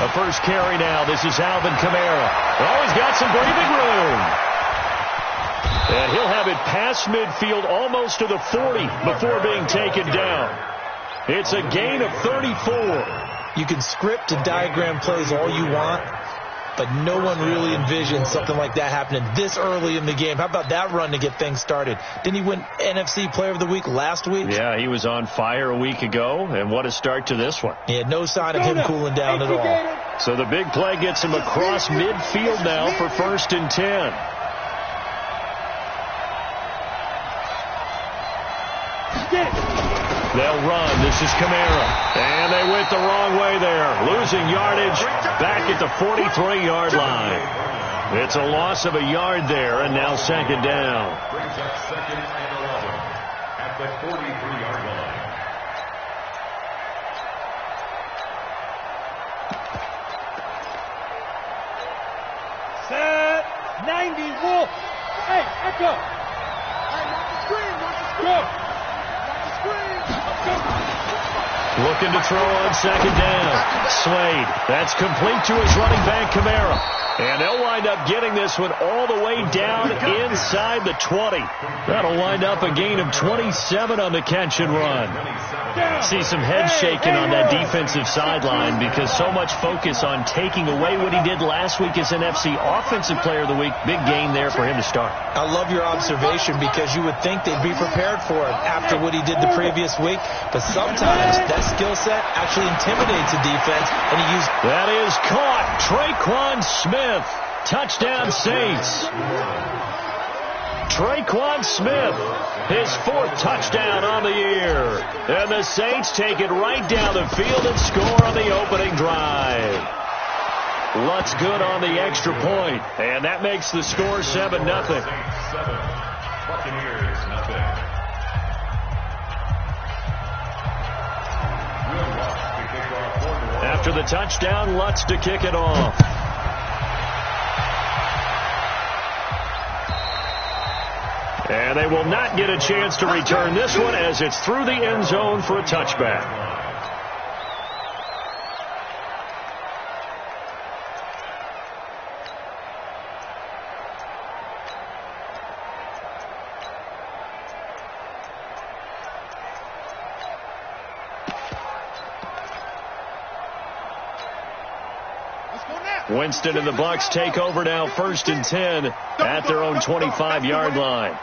A first carry now. This is Alvin Kamara. Oh, he's got some breathing room. And he'll have it past midfield almost to the 40 before being taken down. It's a gain of 34. You can script and diagram plays all you want, but no one really envisions something like that happening this early in the game. How about that run to get things started? Didn't he win NFC Player of the Week last week? Yeah, he was on fire a week ago, and what a start to this one. He had no sign of him cooling down at all. So the big play gets him across midfield now for 1st and 10. They'll run. This is Kamara. And they went the wrong way there. Losing yardage back at the 43-yard line. It's a loss of a yard there, and now 2nd down. Brings up 2nd and 11 at the 43-yard line. Set 90 Wolf. Hey, Echo. Hey, watch the screen. Watch the screen. Looking to throw on 2nd down. Slade. That's complete to his running back, Kamara. And they'll wind up getting this one all the way down inside the 20. That'll wind up a gain of 27 on the catch and run. See some head shaking on that defensive sideline because so much focus on taking away what he did last week as NFC Offensive Player of the Week. Big gain there for him to start. I love your observation because you would think they'd be prepared for it after what he did the previous week. But sometimes that skill set actually intimidates a defense, and he used... That is caught. Traquan Smith. Touchdown Saints. Traquan Smith, his 4th touchdown on the year. And the Saints take it right down the field and score on the opening drive. Lutz good on the extra point, and that makes the score 7-0. Buccaneers, nothing. After the touchdown, Lutz to kick it off. And they will not get a chance to return this one as it's through the end zone for a touchback. Winston and the Bucs take over now 1st and 10 at their own 25-yard line.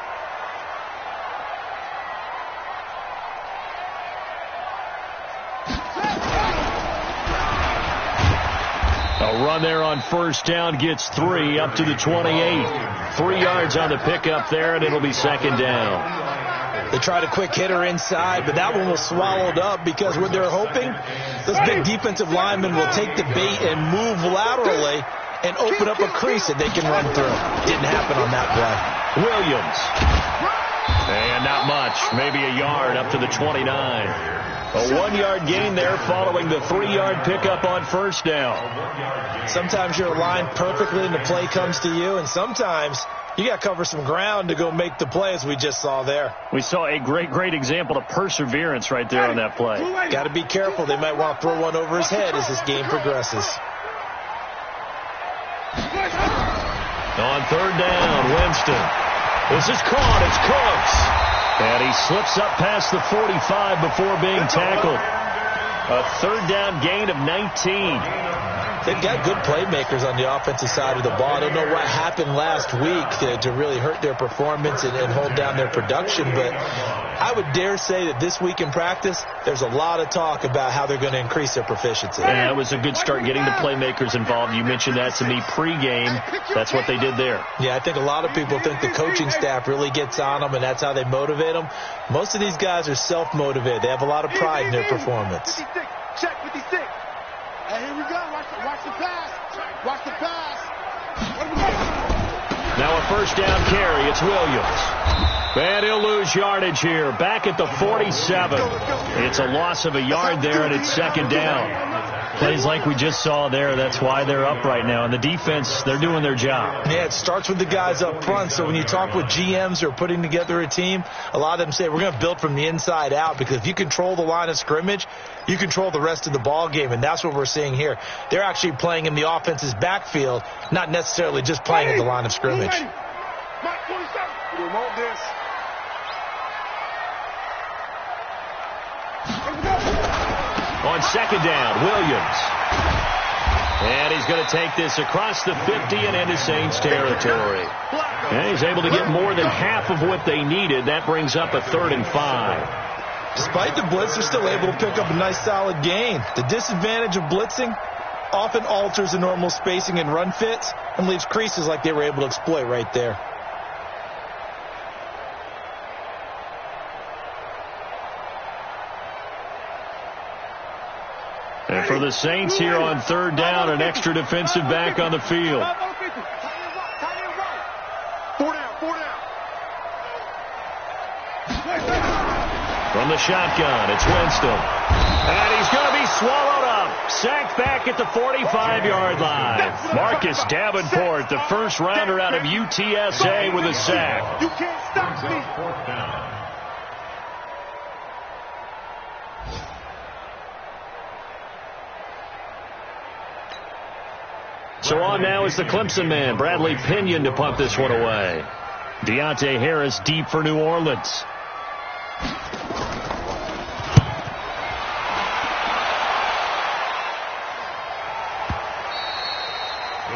A run there on 1st down gets 3 up to the 28. 3 yards on the pickup there, and it'll be 2nd down. They tried a quick hitter inside, but that one was swallowed up because what they're hoping, those big defensive linemen will take the bait and move laterally and open up a crease that they can run through. Didn't happen on that play. Williams. And not much, maybe a yard up to the 29. A 1-yard gain there following the 3-yard pickup on 1st down. Sometimes you're aligned perfectly and the play comes to you, and sometimes you got to cover some ground to go make the play, as we just saw there. We saw a great example of perseverance right there on that play. Got to be careful. They might want to throw one over his head as this game progresses. On 3rd down, Winston. This is caught. It's Cooks. And he slips up past the 45 before being tackled. A 3rd down gain of 19. They've got good playmakers on the offensive side of the ball. I don't know what happened last week to really hurt their performance and hold down their production, but I would dare say that this week in practice, there's a lot of talk about how they're going to increase their proficiency. And it was a good start getting the playmakers involved. You mentioned that to me pregame. That's what they did there. Yeah, I think a lot of people think the coaching staff really gets on them, and that's how they motivate them. Most of these guys are self-motivated. They have a lot of pride in their performance. Check 56. Hey, here we go. Watch the pass. Watch the pass. Now a 1st down carry. It's Williams. And he'll lose yardage here. Back at the 47. It's a loss of a yard there, and it's 2nd down. Plays like we just saw there, that's why they're up right now. And the defense, they're doing their job. Yeah, it starts with the guys up front. So when you talk with GMs who are putting together a team, a lot of them say we're going to build from the inside out, because if you control the line of scrimmage, you control the rest of the ball game, and that's what we're seeing here. They're actually playing in the offense's backfield, not necessarily just playing in the line of scrimmage. We want this. On second down, Williams. And he's going to take this across the 50 and into Saints territory. And he's able to get more than half of what they needed. That brings up a 3rd and 5. Despite the blitz, they're still able to pick up a nice solid gain. The disadvantage of blitzing often alters the normal spacing and run fits and leaves creases like they were able to exploit right there. And for the Saints here on 3rd down, an extra defensive back on the field. From the shotgun, it's Winston. And he's going to be swallowed up. Sacked back at the 45-yard line. Marcus Davenport, the first rounder out of UTSA, with a sack. You can't stop me. 4th down. So on now is the Clemson man, Bradley Pinion, to punt this one away. Deontay Harris deep for New Orleans.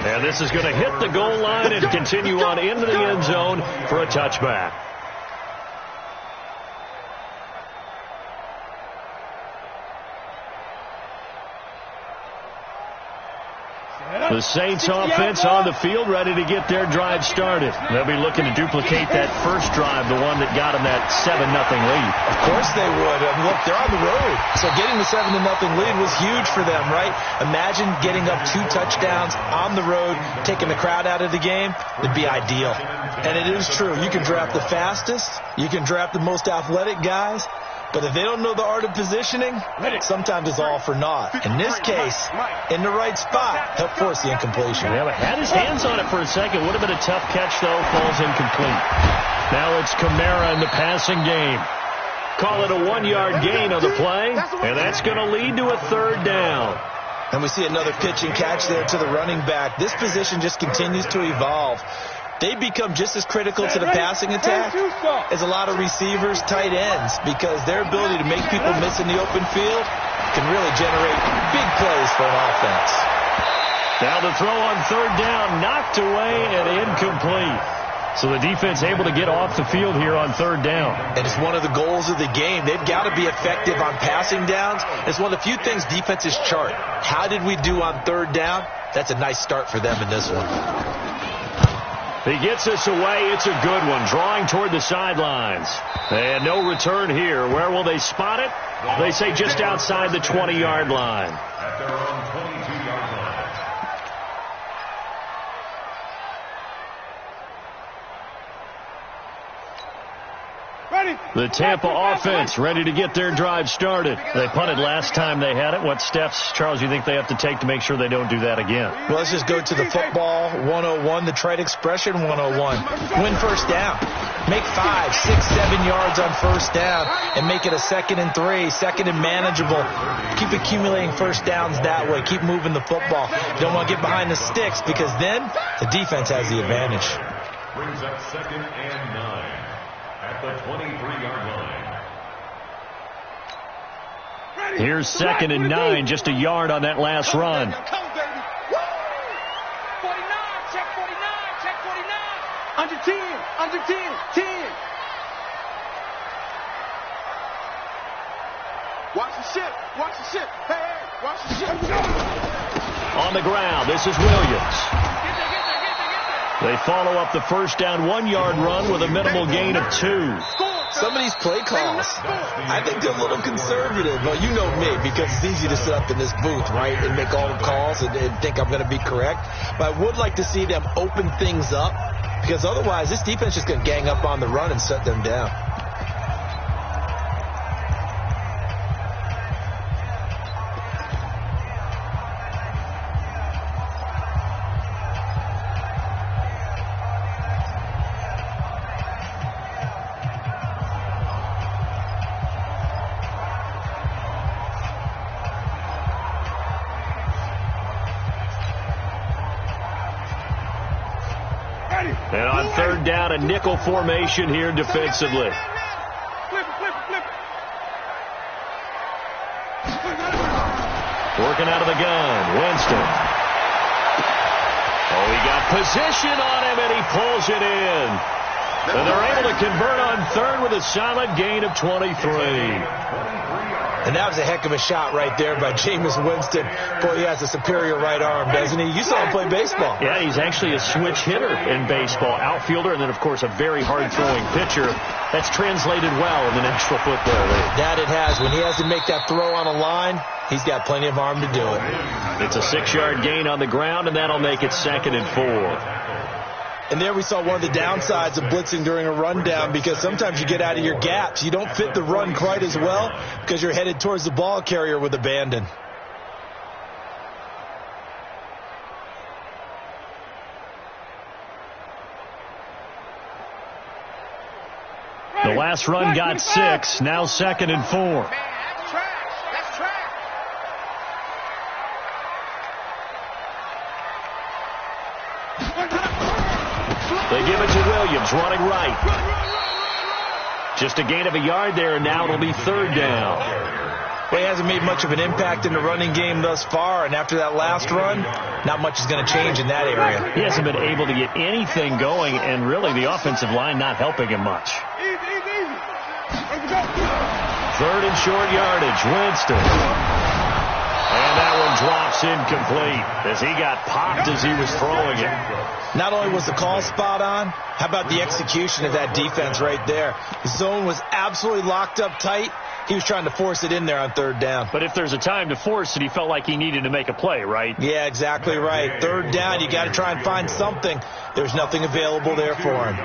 And this is going to hit the goal line and continue on into the end zone for a touchback. The Saints offense on the field, ready to get their drive started. They'll be looking to duplicate that first drive, the one that got them that 7-0 lead. Of course they would. Look, they're on the road. So getting the 7-0 lead was huge for them, right? Imagine getting up 2 touchdowns on the road, taking the crowd out of the game. It'd be ideal. And it is true. You can draft the fastest. You can draft the most athletic guys. But if they don't know the art of positioning, sometimes it's all for naught. In this case, in the right spot, helped force the incompletion. Yeah, but had his hands on it for a second. Would have been a tough catch, though. Falls incomplete. Now it's Kamara in the passing game. Call it a 1-yard gain on the play, and that's going to lead to a 3rd down. And we see another pitch and catch there to the running back. This position just continues to evolve. They become just as critical to the passing attack as a lot of receivers, tight ends, because their ability to make people miss in the open field can really generate big plays for an offense. Now the throw on 3rd down, knocked away and incomplete. So the defense able to get off the field here on 3rd down. And it's one of the goals of the game. They've got to be effective on passing downs. It's one of the few things defenses chart. How did we do on 3rd down? That's a nice start for them in this one. He gets us away. It's a good one. Drawing toward the sidelines. And no return here. Where will they spot it? They say just outside the 20-yard line. At their own 22-yard line. The Tampa offense ready to get their drive started. They punted last time they had it. What steps, Charles, you think they have to take to make sure they don't do that again? Well, let's just go to the football 101, the trade expression 101. Win first down. Make 5, 6, 7 yards on first down and make it a 2nd and 3, 2nd and manageable. Keep accumulating first downs that way. Keep moving the football. You don't want to get behind the sticks because then the defense has the advantage. Brings up 2nd and 9 at the 23-yard line. Here's 2nd and 9, just a yard on that last run. 49, check 49, check 49. Under 10, under 10, 10. Watch the ship, watch the ship. Hey, watch the ship. On the ground, this is Williams. They follow up the first down 1-yard run with a minimal gain of 2. Some of these play calls, I think they're a little conservative. Well, you know me, because it's easy to sit up in this booth, right, and make all the calls and think I'm going to be correct. But I would like to see them open things up, because otherwise this defense is going to gang up on the run and shut them down. And on third down, a nickel formation here defensively. Working out of the gun, Winston. Oh, he got position on him, and he pulls it in. And they're able to convert on third with a solid gain of 23. And that was a heck of a shot right there by Jameis Winston. Boy, he has a superior right arm, doesn't he? You saw him play baseball. Yeah, he's actually a switch hitter in baseball. Outfielder, and then, of course, a very hard-throwing pitcher. That's translated well in the National Football League. That it has. When he has to make that throw on a line, he's got plenty of arm to do it. It's a 6-yard gain on the ground, and that'll make it 2nd and 4. And there we saw one of the downsides of blitzing during a rundown, because sometimes you get out of your gaps. You don't fit the run quite as well because you're headed towards the ball carrier with abandon. The last run got 6, now 2nd and 4. They give it to Williams, running right. Just a gain of a yard there, and now it'll be 3rd down. Well, he hasn't made much of an impact in the running game thus far, and after that last run, not much is going to change in that area. He hasn't been able to get anything going, and really the offensive line not helping him much. 3rd and short yardage, Winston. And that one drops incomplete as he got popped as he was throwing it. Not only was the call spot on, how about the execution of that defense right there? The zone was absolutely locked up tight. He was trying to force it in there on 3rd down. But if there's a time to force it, he felt like he needed to make a play, right? Yeah, exactly right. 3rd down, you got to try and find something. There's nothing available there for him.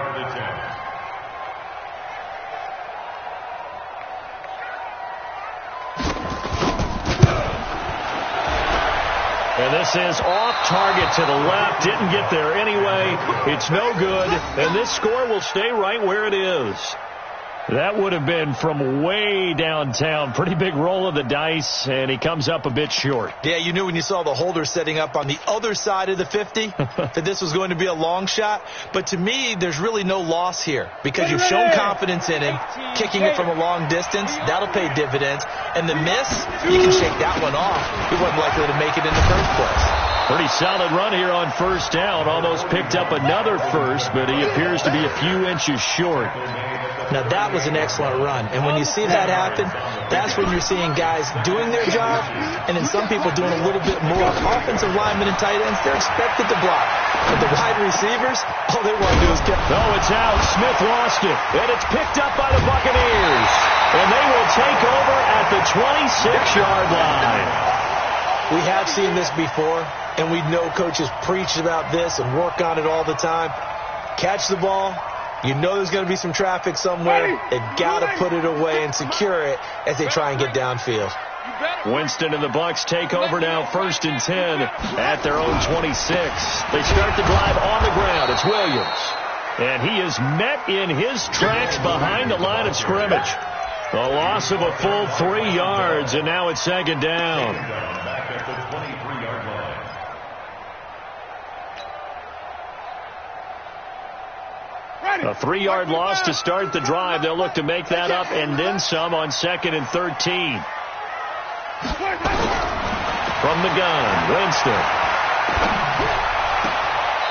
And this is off target to the left. Didn't get there anyway. It's no good. And this score will stay right where it is. That would have been from way downtown. Pretty big roll of the dice, and he comes up a bit short. Yeah, you knew when you saw the holder setting up on the other side of the 50 that this was going to be a long shot. But to me, there's really no loss here because you've shown confidence in him. Kicking it from a long distance, that'll pay dividends. And the miss, you can shake that one off. He wasn't likely to make it in the first place. Pretty solid run here on 1st down. Almost picked up another first, but he appears to be a few inches short. Now, that was an excellent run. And when you see that happen, that's when you're seeing guys doing their job and then some people doing a little bit more. Offensive linemen and tight ends, they're expected to block. But the wide receivers, all they want to do is get... No, it's out. Smith lost it. And it's picked up by the Buccaneers. And they will take over at the 26-yard line. We have seen this before, and we know coaches preach about this and work on it all the time. Catch the ball. You know there's going to be some traffic somewhere. They've got to put it away and secure it as they try and get downfield. Winston and the Bucs take over now, 1st and 10 at their own 26. They start the drive on the ground. It's Williams. And he is met in his tracks behind the line of scrimmage. A loss of a full 3 yards, and now it's 2nd down. Back at the 23-yard line. A 3-yard loss to start the drive. They'll look to make that up and then some on 2nd and 13. From the gun, Winston.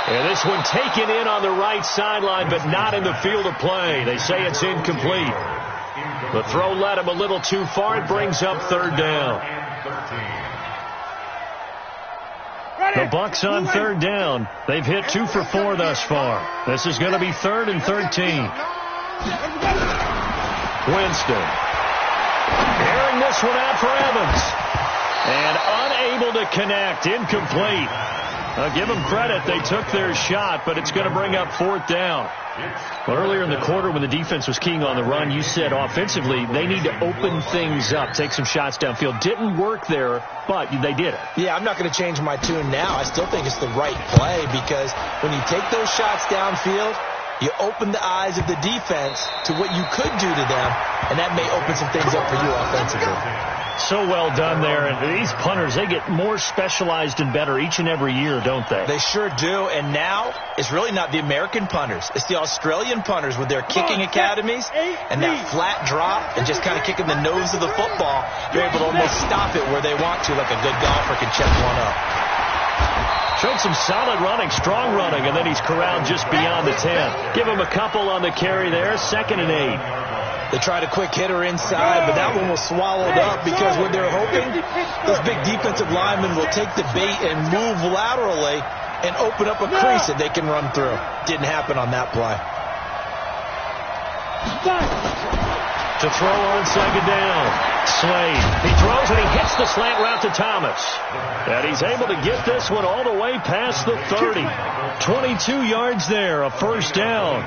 And this one taken in on the right sideline, but not in the field of play. They say it's incomplete. The throw led him a little too far. It brings up 3rd down. The Bucs on 3rd down. They've hit 2 for 4 thus far. This is going to be 3rd and 13. Winston. Airing this one out for Evans. And unable to connect. Incomplete. I'll give them credit. They took their shot, but it's going to bring up 4th down. Well, earlier in the quarter when the defense was keying on the run, you said offensively they need to open things up, take some shots downfield. Didn't work there, but they did it. Yeah, I'm not going to change my tune now. I still think it's the right play because when you take those shots downfield, you open the eyes of the defense to what you could do to them, and that may open some things up for you offensively. So well done there. And these punters, they get more specialized and better each and every year, don't they? They sure do. And now it's really not the American punters. It's the Australian punters with their kicking academies and that flat drop and just kind of kicking the nose of the football. They're able to almost stop it where they want to, like a good golfer can check one up. Showed some solid running, strong running, and then he's corralled just beyond the 10. Give him a couple on the carry there, 2nd and 8. They tried a quick hitter inside, but that one was swallowed up because what they're hoping, those big defensive linemen will take the bait and move laterally and open up a crease that they can run through. Didn't happen on that play. To throw on 2nd down. Slade. He throws and he hits the slant route to Thomas. And he's able to get this one all the way past the 30. 22 yards there, a 1st down.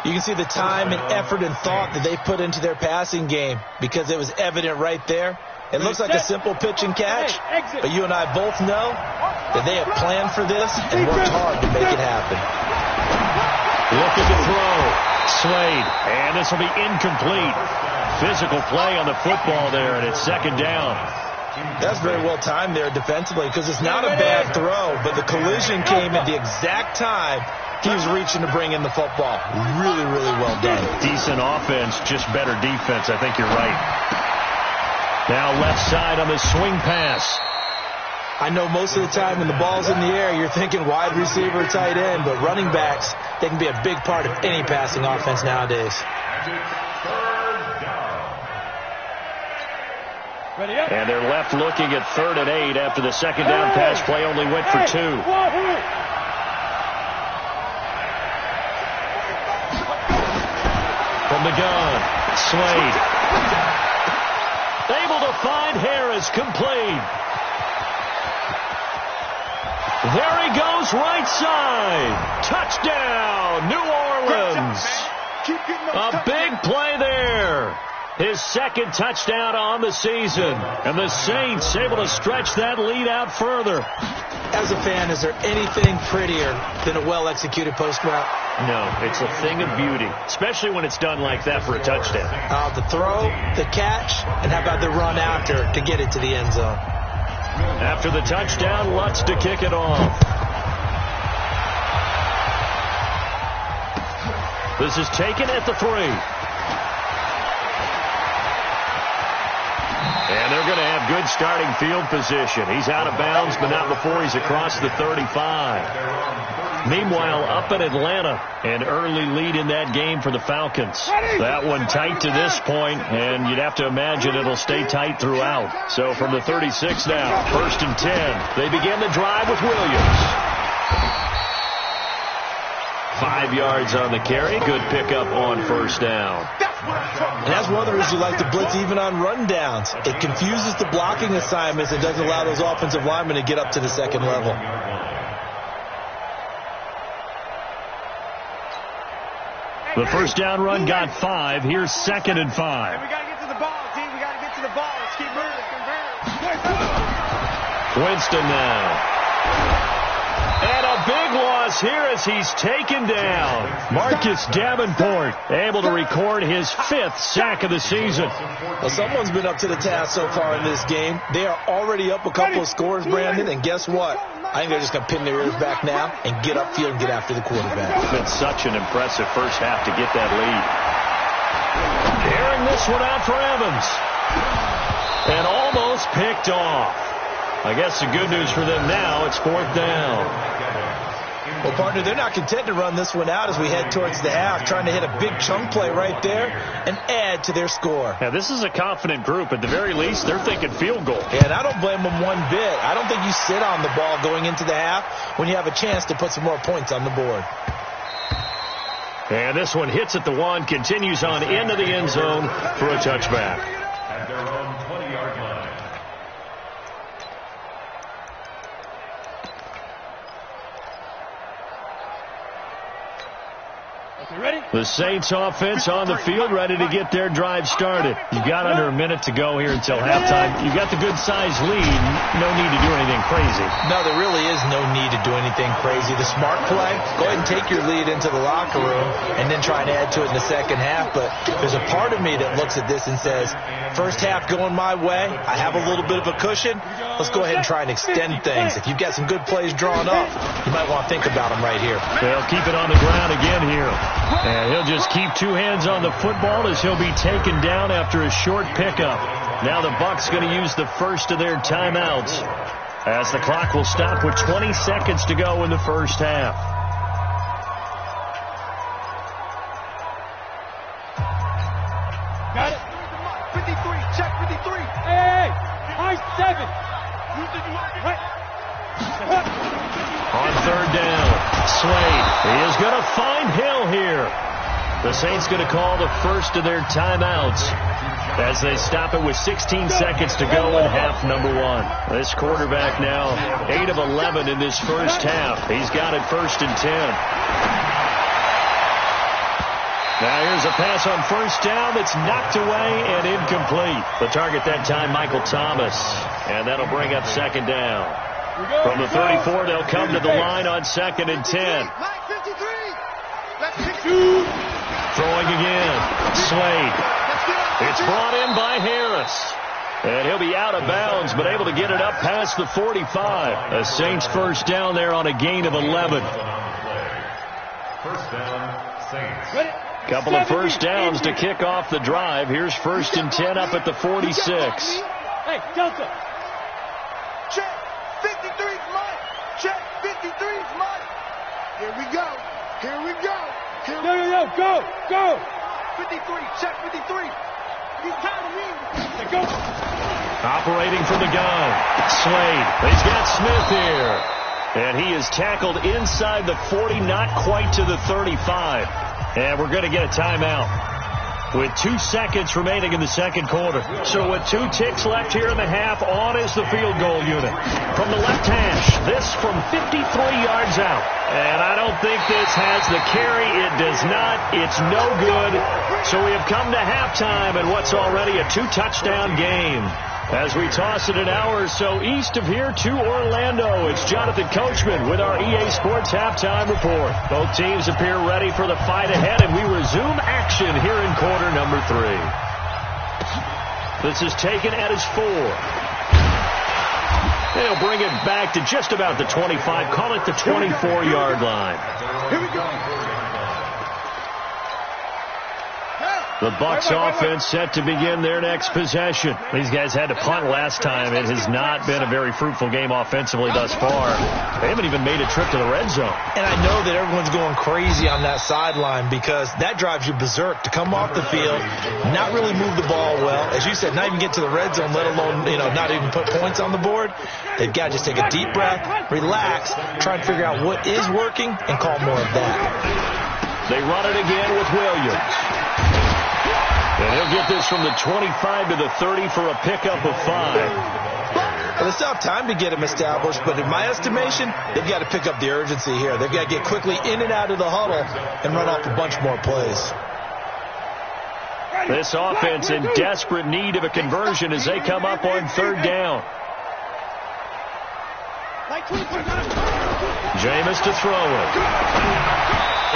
You can see the time and effort and thought that they put into their passing game because it was evident right there. It looks like a simple pitch and catch, but you and I both know that they have planned for this and worked hard to make it happen. Looking to throw. Slade. And this will be incomplete. Physical play on the football there, and it's 2nd down. That's very well timed there defensively because it's not a bad throw, but the collision came at the exact time he was reaching to bring in the football. Really, really well done. Decent offense, just better defense. I think you're right. Now left side on the swing pass. I know most of the time when the ball's in the air, you're thinking wide receiver, tight end, but running backs, they can be a big part of any passing offense nowadays. And they're left looking at 3rd and 8 after the 2nd down pass play only went for 2. From the gun, Slade. Able to find Harris, complete. There he goes, right side. Touchdown, New Orleans. A big play there. His 2nd touchdown on the season. And the Saints able to stretch that lead out further. As a fan, is there anything prettier than a well-executed post route? No, it's a thing of beauty, especially when it's done like that for a touchdown. The throw, the catch, and how about the run after to get it to the end zone? After the touchdown, Lutz to kick it off. This is taken at the 3. And they're going to have good starting field position. He's out of bounds, but not before he's across the 35. Meanwhile, up in Atlanta, an early lead in that game for the Falcons. That one tight to this point, and you'd have to imagine it'll stay tight throughout. So from the 36 now, 1st and 10. They begin the drive with Williams. 5 yards on the carry. Good pickup on 1st down. And that's one of the reasons you like to blitz even on rundowns. It confuses the blocking assignments and doesn't allow those offensive linemen to get up to the 2nd level. The 1st down run got 5. Here's 2nd and 5. We got to get to the ball, team. We got to get to the ball. Let's keep moving. Winston now. And a big loss here as he's taken down. Marcus Davenport able to record his 5th sack of the season. Well, someone's been up to the task so far in this game. They are already up a couple of scores, Brandon, and guess what? I think they're just going to pin their ears back now and get upfield and get after the quarterback. It's been such an impressive first half to get that lead. Airing this one out for Evans. And almost picked off. I guess the good news for them now, it's 4th down. Well, partner, they're not content to run this one out as we head towards the half, trying to hit a big chunk play right there and add to their score. Now, this is a confident group. At the very least, they're thinking field goal. And I don't blame them one bit. I don't think you sit on the ball going into the half when you have a chance to put some more points on the board. And this one hits at the 1, continues on into the end zone for a touchback. At their own 20-yard line. The Saints offense on the field, ready to get their drive started. You've got under a minute to go here until halftime. You've got the good-sized lead. No need to do anything crazy. No, there really is no need to do anything crazy. The smart play, go ahead and take your lead into the locker room and then try and add to it in the second half. But there's a part of me that looks at this and says, first half going my way, I have a little bit of a cushion. Let's go ahead and try and extend things. If you've got some good plays drawn up, you might want to think about them right here. They'll keep it on the ground again here. And he'll just keep two hands on the football as he'll be taken down after a short pickup. Now the Bucs going to use the first of their timeouts as the clock will stop with 20 seconds to go in the first half. Got it. 53. Check 53. Hey. High 7. On third down, Slade is going to find Hill here. The Saints going to call the first of their timeouts as they stop it with 16 seconds to go in half number one. This quarterback now 8 of 11 in this first half. He's got it first and 10. Now here's a pass on first down that's knocked away and incomplete. The target that time, Michael Thomas. And that'll bring up second down. From the 34, they'll come to the line on second and 10. Throwing again. Slade. It's brought in by Harris. And he'll be out of bounds, but able to get it up past the 45. The Saints first down there on a gain of 11. First down, Saints. Couple of first downs to kick off the drive. Here's first and 10 up at the 46. Hey, Delta. Check. 53's mine. Check. 53's mine. Here we go. Here we go. No. Go. 53. Check 53. He's tired of me. Go. Operating from the gun. Slade. He's got Smith here. And he is tackled inside the 40, not quite to the 35. And we're going to get a timeout with 2 seconds remaining in the second quarter. So with 2 ticks left here in the half, on is the field goal unit. From the left hash, this from 53 yards out. And I don't think this has the carry. It does not. It's no good. So we have come to halftime in what's already a 2-touchdown game. As we toss it an hour or so east of here to Orlando, it's Jonathan Coachman with our EA Sports Halftime Report. Both teams appear ready for the fight ahead, and we resume action here in quarter number 3. This is taken at his 4. They'll bring it back to just about the 25, call it the 24-yard line. Here we go. The Bucs offense set to begin their next possession. These guys had to punt last time. It has not been a very fruitful game offensively thus far. They haven't even made a trip to the red zone. And I know that everyone's going crazy on that sideline because that drives you berserk to come off the field, not really move the ball well. As you said, not even get to the red zone, let alone, not even put points on the board. They've got to just take a deep breath, relax, try and figure out what is working, and call more of that. They run it again with Williams. And he'll get this from the 25 to the 30 for a pickup of 5. Well, they still have time to get him established, but in my estimation, they've got to pick up the urgency here. They've got to get quickly in and out of the huddle and run off a bunch more plays. This offense in desperate need of a conversion as they come up on third down. Jameis to throw it.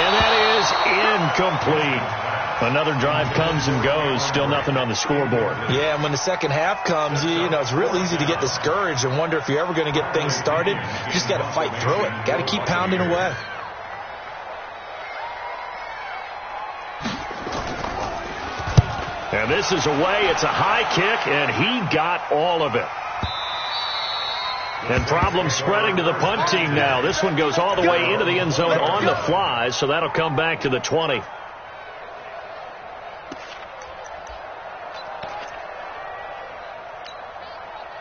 And that is incomplete. Another drive comes and goes, still nothing on the scoreboard. Yeah, and when the second half comes, it's real easy to get discouraged and wonder if you're ever going to get things started. You just got to fight through it. Got to keep pounding away. And this is away. It's a high kick, and he got all of it. And problems spreading to the punt team now. This one goes all the way into the end zone on the fly, so that'll come back to the 20.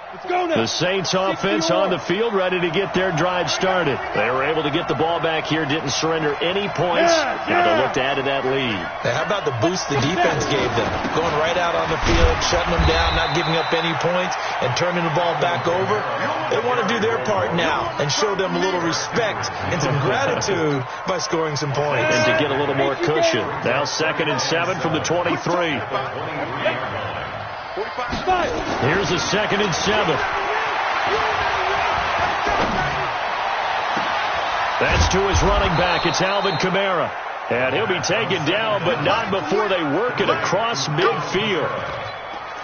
Let's go now. The Saints offense on the field, ready to get their drive started. They were able to get the ball back here, didn't surrender any points. Now they'll look to add to that lead. Hey, how about the boost the defense gave them? Going right out on the field, shutting them down, not giving up any points, and turning the ball back over. They want to do their part now and show them a little respect and some gratitude by scoring some points. And to get a little more cushion. Now 2nd and 7 from the 23. Here's a 2nd and 7. That's to his running back. It's Alvin Kamara. And he'll be taken down, but not before they work it across midfield.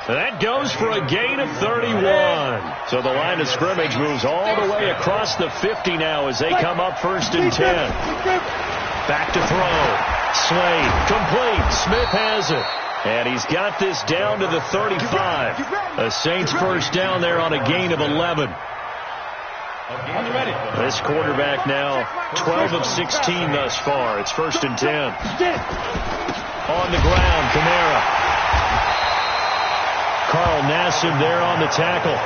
That goes for a gain of 31. So the line of scrimmage moves all the way across the 50 now as they come up 1st and 10. Back to throw. Slade, complete. Smith has it. And he's got this down to the 35. A Saints first down there on a gain of 11. This quarterback now 12 of 16 thus far. It's 1st and 10. On the ground, Kamara. Carl Nassib there on the tackle.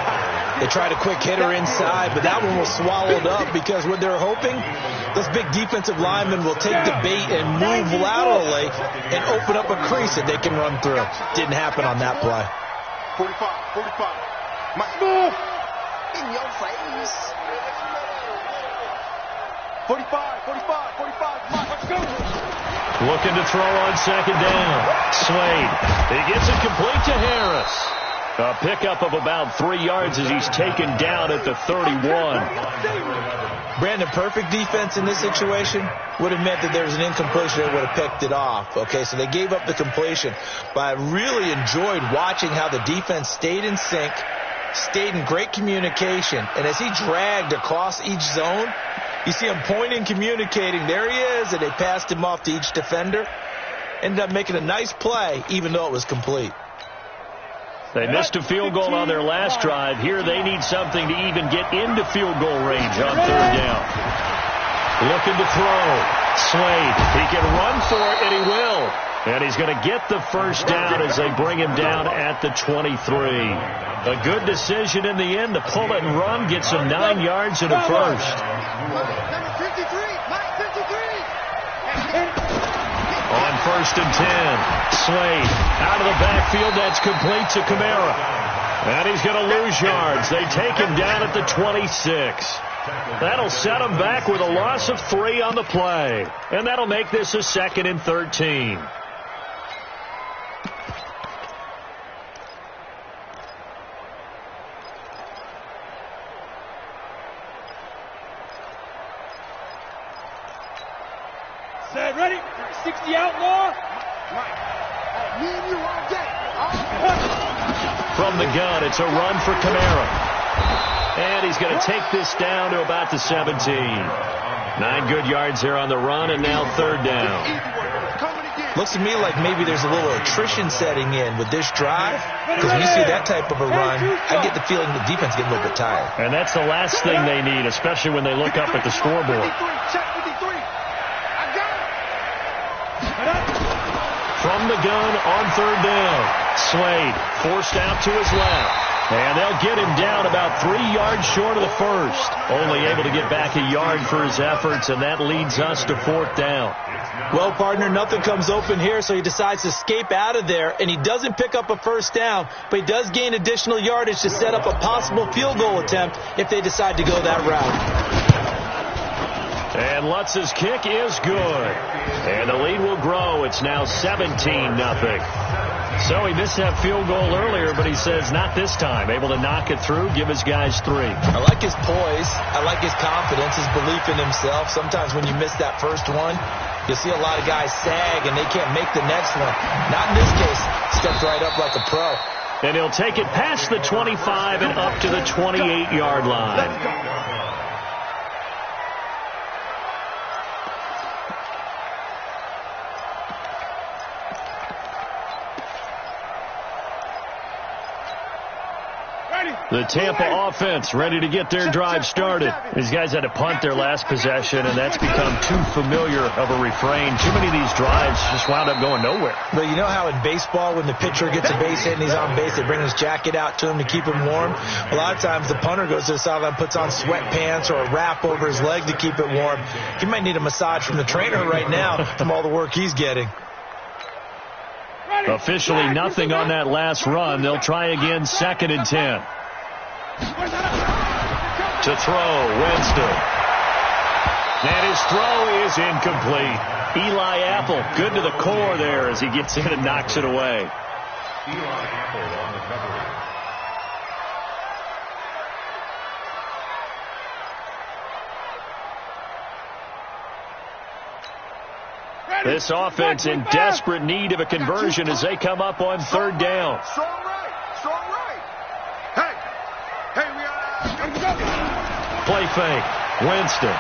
They tried a quick hitter inside, but that one was swallowed up because what they're hoping, those big defensive linemen will take the bait and move laterally and open up a crease that they can run through. Didn't happen on that play. 45. Mike. In your face. 45. Mike. Let's go. Looking to throw on 2nd down. Slade. He gets it complete to Harris. A pickup of about 3 yards as he's taken down at the 31. Brandon, perfect defense in this situation would have meant that there was an incompletion that would have picked it off. Okay, so they gave up the completion. But I really enjoyed watching how the defense stayed in sync, stayed in great communication. And as he dragged across each zone, you see him pointing, communicating. There he is, and they passed him off to each defender. Ended up making a nice play, even though it was complete. They missed a field goal on their last drive. Here they need something to even get into field goal range on 3rd down. Looking to throw. Slade. He can run for it, and he will. And he's going to get the first down as they bring him down at the 23. A good decision in the end to pull it and run, get some 9 yards and a first. Number 53. Mike 53. On 1st and 10, Slade out of the backfield. That's complete to Kamara. And he's going to lose yards. They take him down at the 26. That'll set him back with a loss of 3 on the play. And that'll make this a 2nd and 13. Set, ready? 60 outlaw. Me and you all day. From the gun, it's a run for Kamara. And he's going to take this down to about the 17. 9 good yards there on the run, and now 3rd down. Looks to me like maybe there's a little attrition setting in with this drive. Because when you see that type of a run, I get the feeling the defense getting a little bit tired. And that's the last thing they need, especially when they look up at the scoreboard. From the gun on 3rd down. Slade forced out to his left. And they'll get him down about 3 yards short of the first. Only able to get back a yard for his efforts, and that leads us to 4th down. Well, partner, nothing comes open here, so he decides to escape out of there, and he doesn't pick up a first down, but he does gain additional yardage to set up a possible field goal attempt if they decide to go that route. And Lutz's kick is good. And the lead will grow. It's now 17-0. So he missed that field goal earlier, but he says not this time. Able to knock it through, give his guys 3. I like his poise. I like his confidence, his belief in himself. Sometimes when you miss that first one, you'll see a lot of guys sag and they can't make the next one. Not in this case. Stepped right up like a pro. And he'll take it past the 25 and up to the 28-yard line. The Tampa offense ready to get their drive started. These guys had to punt their last possession, and that's become too familiar of a refrain. Too many of these drives just wound up going nowhere. But you know how in baseball, when the pitcher gets a base hit and he's on base, they bring his jacket out to him to keep him warm? A lot of times the punter goes to the sideline, puts on sweatpants or a wrap over his leg to keep it warm. He might need a massage from the trainer right now from all the work he's getting. Officially nothing on that last run. They'll try again, 2nd and 10. To throw, Winston. And his throw is incomplete. Eli Apple, good to the core there as he gets in and knocks it away. Eli Apple on the cover. This offense in desperate need of a conversion as they come up on 3rd down. Strong right. Strong right. Hey, we are. Play fake. Winston.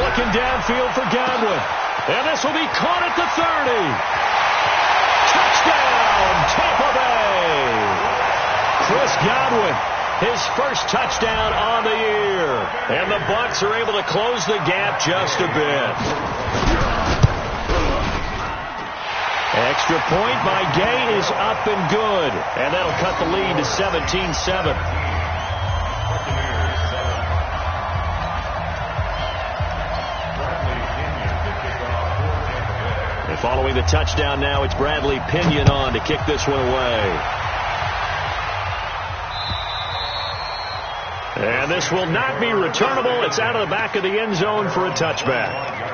Looking downfield for Godwin. And this will be caught at the 30. Touchdown, Tampa Bay. Chris Godwin, his first touchdown on the year. And the Bucs are able to close the gap just a bit. Extra point by Gay is up and good. And that'll cut the lead to 17-7. And following the touchdown now, it's Bradley Pinion on to kick this one away. And this will not be returnable. It's out of the back of the end zone for a touchback.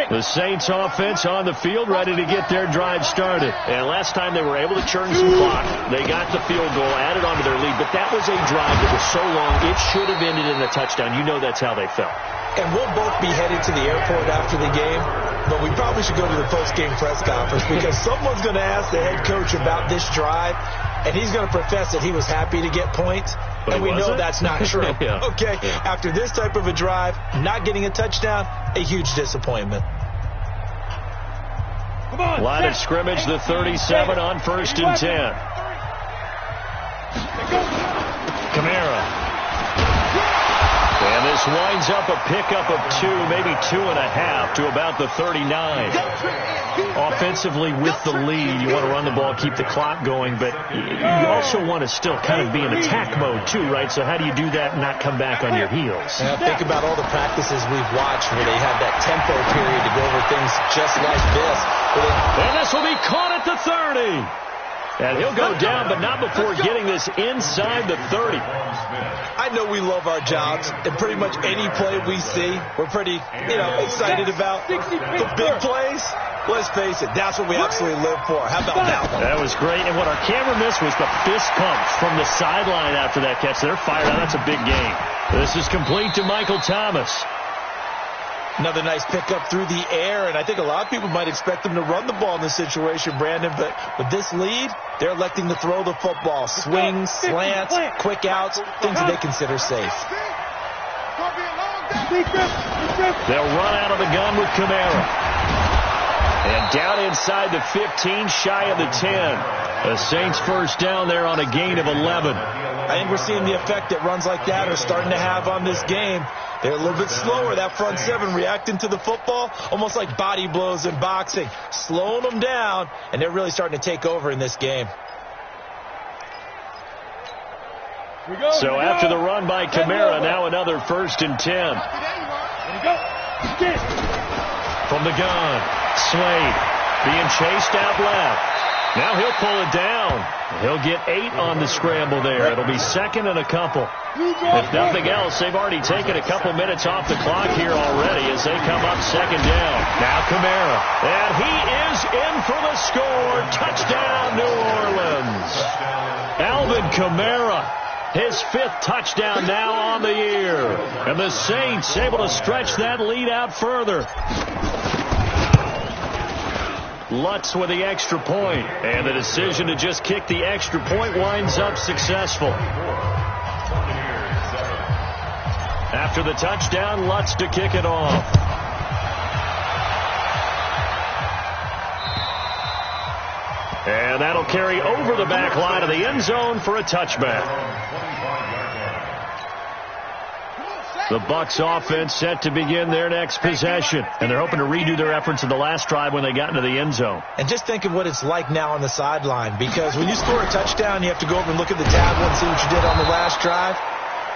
The Saints offense on the field ready to get their drive started. And last time they were able to churn some clock. They got the field goal, added onto their lead. But that was a drive that was so long, it should have ended in a touchdown. You know that's how they felt. And we'll both be headed to the airport after the game. But we probably should go to the post-game press conference because someone's going to ask the head coach about this drive. And he's going to profess that he was happy to get points. And we know that's not true. Yeah. Okay, after this type of a drive, not getting a touchdown, a huge disappointment. Line of scrimmage, the 37 on 1st and 10. Kamara. And this winds up a pickup of 2, maybe 2.5 to about the 39. Offensively with the lead, you want to run the ball, keep the clock going, but you also want to still kind of be in attack mode too, right? So how do you do that and not come back on your heels? And think about all the practices we've watched where they had that tempo period to go over things just like this. And this will be caught at the 30. And he'll go down, but not before getting this inside the 30. I know we love our jobs, and pretty much any play we see, we're pretty, excited about. The big plays, let's face it, that's what we absolutely live for. How about that one? That was great, and what our camera missed was the fist pumps from the sideline after that catch. They're fired out. That's a big game. This is complete to Michael Thomas. Another nice pickup through the air, and I think a lot of people might expect them to run the ball in this situation, Brandon, but with this lead, they're electing to throw the football. Swings, slants, quick outs, things that they consider safe. They'll run out of the gun with Kamara. And down inside the 15, shy of the 10. The Saints first down there on a gain of 11. I think we're seeing the effect that runs like that are starting to have on this game. They're a little bit slower, that front seven, reacting to the football, almost like body blows in boxing, slowing them down, and they're really starting to take over in this game. So after the run by Kamara, now another 1st and 10. From the gun, Slade being chased out left. Now he'll pull it down. He'll get 8 on the scramble there. It'll be 2nd and a couple. If nothing else, they've already taken a couple minutes off the clock here already as they come up 2nd down. Now Kamara. And he is in for the score. Touchdown, New Orleans. Alvin Kamara. His 5th touchdown now on the year. And the Saints able to stretch that lead out further. Lutz with the extra point, and the decision to just kick the extra point winds up successful. After the touchdown, Lutz to kick it off. He'll carry over the back line of the end zone for a touchback. The Bucs offense set to begin their next possession, and they're hoping to redo their efforts in the last drive when they got into the end zone. And just think of what it's like now on the sideline, because when you score a touchdown, you have to go over and look at the tablet and see what you did on the last drive.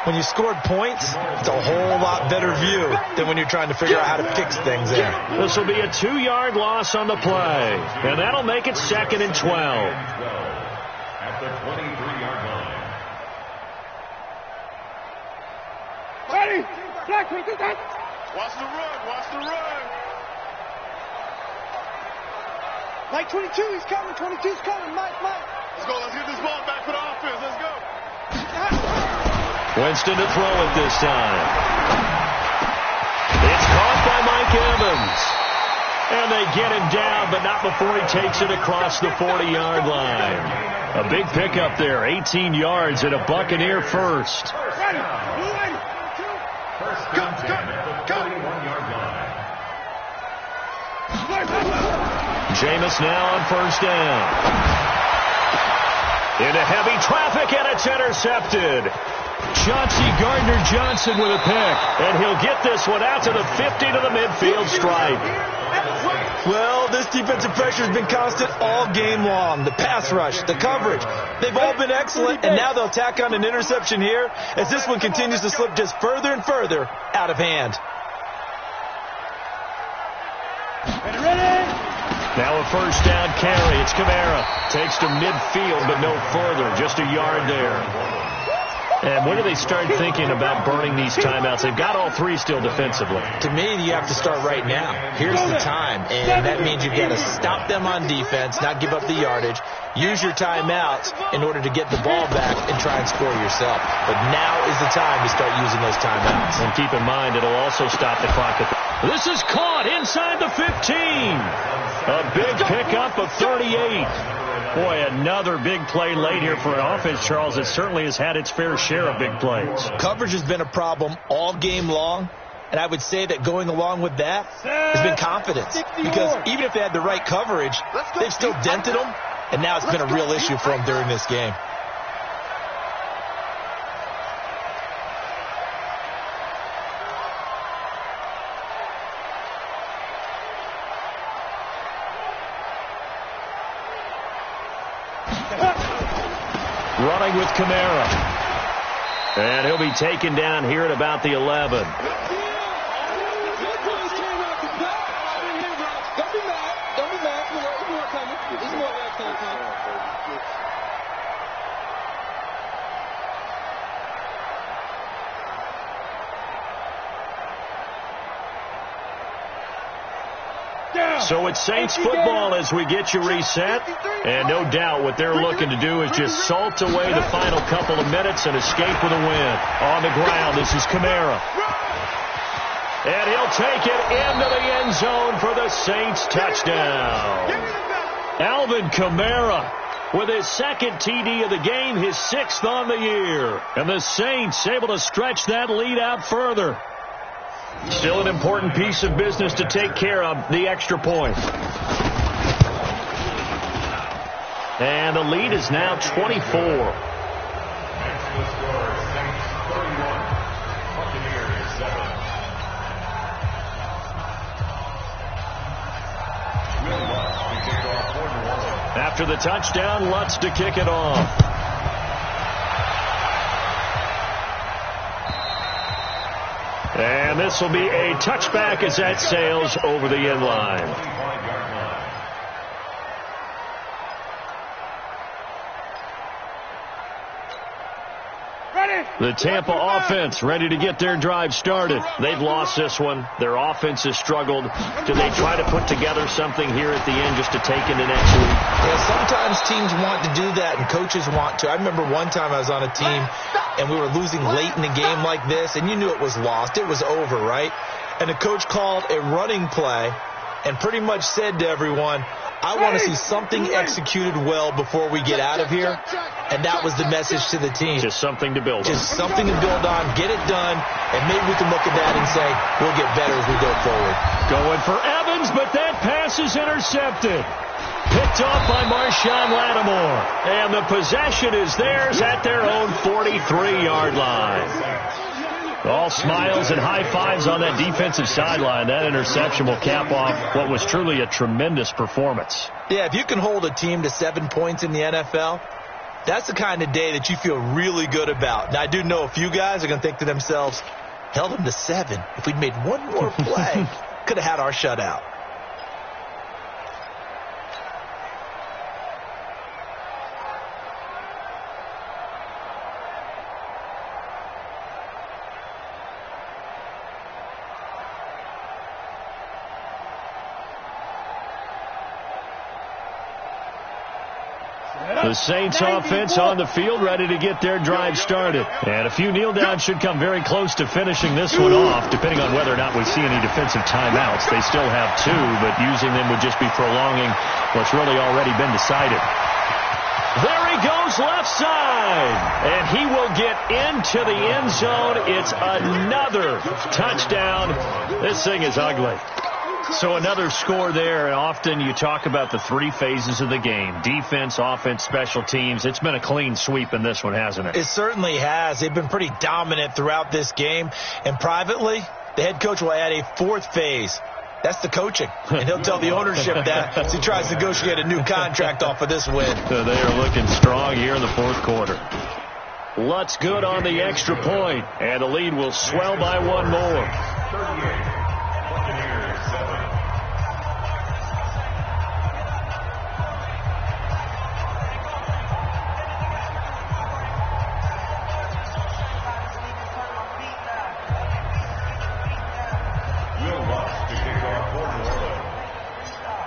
When you scored points, it's a whole lot better view than when you're trying to figure out how to fix things there. This will be a 2-yard loss on the play, and that'll make it 2nd and 12. At the 23-yard line. Ready? Watch the run. Watch the run. Mike 22, he's coming. 22's coming. Mike. Let's go. Let's get this ball back for the offense. Let's go. Winston to throw it this time. It's caught by Mike Evans. And they get him down, but not before he takes it across the 40-yard line. A big pickup there, 18 yards and a Buccaneer first. Jameis now on first down. Into heavy traffic, and it's intercepted. Chauncey Gardner-Johnson with a pick, and he'll get this one out to the 50 to the midfield stripe. Well, this defensive pressure has been constant all game long. The pass rush, the coverage, they've all been excellent, and now they'll tack on an interception here as this one continues to slip just further and further out of hand. Now a first down carry. It's Kamara. Takes to midfield, but no further. Just a yard there. And when do they start thinking about burning these timeouts? They've got all three still defensively. To me, you have to start right now. Here's the time, and that means you've got to stop them on defense, not give up the yardage, use your timeouts in order to get the ball back and try and score yourself. But now is the time to start using those timeouts. And keep in mind, it'll also stop the clock. This is caught inside the 15. A big pickup of 38. Boy, another big play late here for an offense, Charles. It certainly has had its fair share of big plays. Coverage has been a problem all game long, and I would say that going along with that has been confidence. Because even if they had the right coverage, they've still dented them, and now it's been a real issue for them during this game. Running with Kamara. And he'll be taken down here at about the 11. So it's Saints football as we get you reset. And no doubt what they're looking to do is just salt away the final couple of minutes and escape with a win. On the ground, this is Kamara. And he'll take it into the end zone for the Saints touchdown. Alvin Kamara with his second TD of the game, his 6th on the year. And the Saints able to stretch that lead out further. Still an important piece of business to take care of, the extra point. And the lead is now 24. After the touchdown, Lutz to kick it off. And this will be a touchback as that sails over the end line. The Tampa offense ready to get their drive started. They've lost this one. Their offense has struggled. Do they try to put together something here at the end just to take into next week? Yeah, sometimes teams want to do that and coaches want to. I remember one time I was on a team and we were losing late in the game like this, and you knew it was lost. It was over, right? And the coach called a running play and pretty much said to everyone, I want to see something executed well before we get out of here. And that was the message to the team. Just something to build on. Just something to build on, get it done, and maybe we can look at that and say, we'll get better as we go forward. Going for Evans, but that pass is intercepted. Picked off by Marshawn Lattimore. And the possession is theirs at their own 43-yard line. All smiles and high fives on that defensive sideline. That interception will cap off what was truly a tremendous performance. Yeah, if you can hold a team to 7 points in the NFL, that's the kind of day that you feel really good about. Now, I do know a few guys are going to think to themselves, held them to 7. If we'd made one more play, could have had our shutout. The Saints offense on the field, ready to get their drive started. And a few kneel downs should come very close to finishing this one off, depending on whether or not we see any defensive timeouts. They still have 2, but using them would just be prolonging what's really already been decided. There he goes left side, and he will get into the end zone. It's another touchdown. This thing is ugly. So another score there, and often you talk about the 3 phases of the game: defense, offense, special teams. It's been a clean sweep in this one, hasn't it? It certainly has. They've been pretty dominant throughout this game. And privately, the head coach will add a 4th phase. That's the coaching. And he'll tell the ownership that as he tries to negotiate a new contract off of this win. So they are looking strong here in the 4th quarter. Lutz good on the extra point, and the lead will swell by 1 more. 38. Buccaneers 7.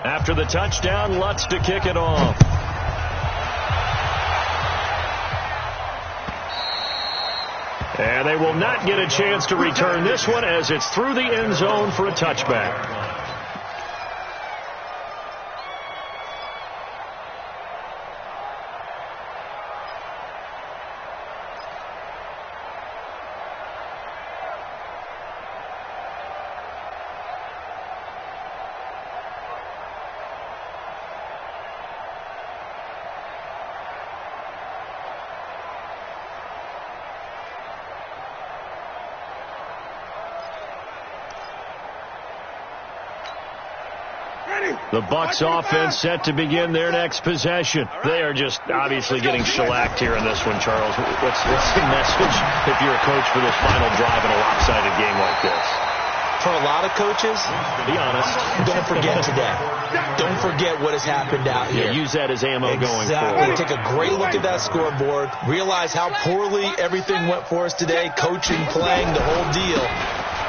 After the touchdown, Lutz to kick it off. And they will not get a chance to return this one as it's through the end zone for a touchback. The Bucs offense set to begin their next possession. They are just obviously getting shellacked here in this one, Charles. What's the message if you're a coach for this final drive in a lopsided game like this? For a lot of coaches, be honest, don't forget today. Don't forget what has happened out here. Yeah, use that as ammo going forward. forward. Take a great look at that scoreboard. Realize how poorly everything went for us today. Coaching, playing, the whole deal.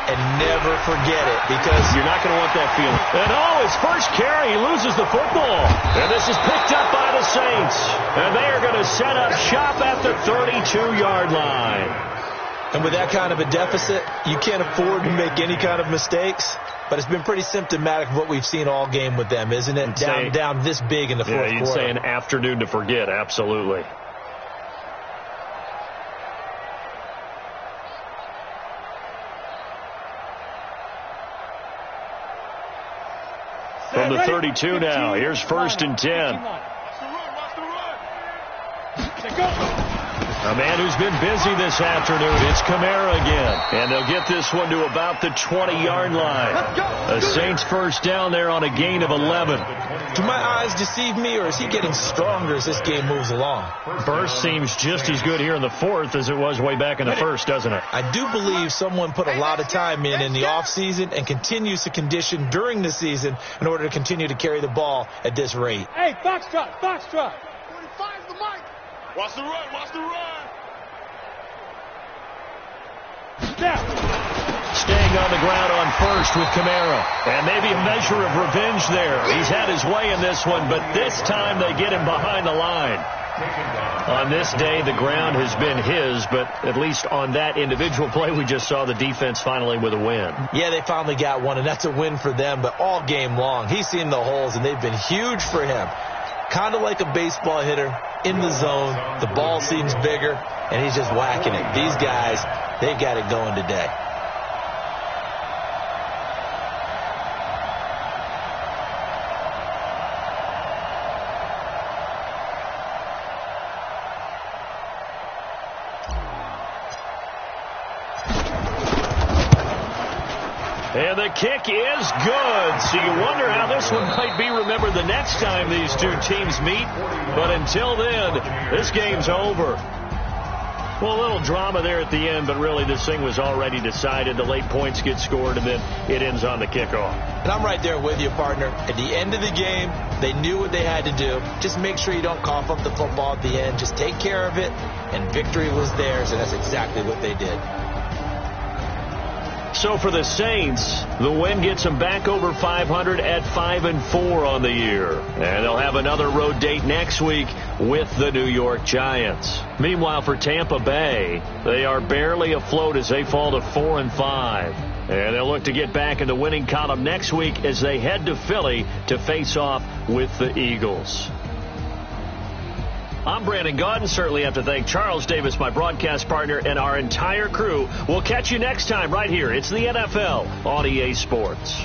And never forget it, because you're not going to want that feeling. And his first carry, he loses the football. And this is picked up by the Saints. And they are going to set up shop at the 32-yard line. And with that kind of a deficit, you can't afford to make any kind of mistakes. But it's been pretty symptomatic of what we've seen all game with them, isn't it? Down this big in the fourth quarter. You'd say an afternoon to forget, absolutely. From the 32 now, here's 1st and 10. A man who's been busy this afternoon, it's Kamara again. And they'll get this one to about the 20-yard line. A Saints first down there on a gain of 11. Do my eyes deceive me, or is he getting stronger as this game moves along? Burst seems just as good here in the 4th as it was way back in the 1st, doesn't it? I do believe someone put a lot of time in the offseason and continues to condition during the season in order to continue to carry the ball at this rate. Hey, Foxtrot. 45's the mic. Watch the run, watch the run. Staying on the ground on 1st with Kamara. And maybe a measure of revenge there. He's had his way in this one, but this time they get him behind the line. On this day, the ground has been his, but at least on that individual play, we just saw the defense finally with a win. Yeah, they finally got one, and that's a win for them, but all game long, he's seen the holes, and they've been huge for him. Kind of like a baseball hitter in the zone. The ball seems bigger, and he's just whacking it. These guys, they've got it going today. And the kick is good. So you wonder how this one might be remembered the next time these two teams meet. But until then, this game's over. Well, a little drama there at the end, but really this thing was already decided. The late points get scored, and then it ends on the kickoff. And I'm right there with you, partner. At the end of the game, they knew what they had to do. Just make sure you don't cough up the football at the end. Just take care of it, and victory was theirs, and that's exactly what they did. So for the Saints, the win gets them back over 500 at 5-4 on the year. And they'll have another road date next week with the New York Giants. Meanwhile, for Tampa Bay, they are barely afloat as they fall to 4-5. And they'll look to get back in the winning column next week as they head to Philly to face off with the Eagles. I'm Brandon Gaudin. Certainly have to thank Charles Davis, my broadcast partner, and our entire crew. We'll catch you next time right here. It's the NFL on EA Sports.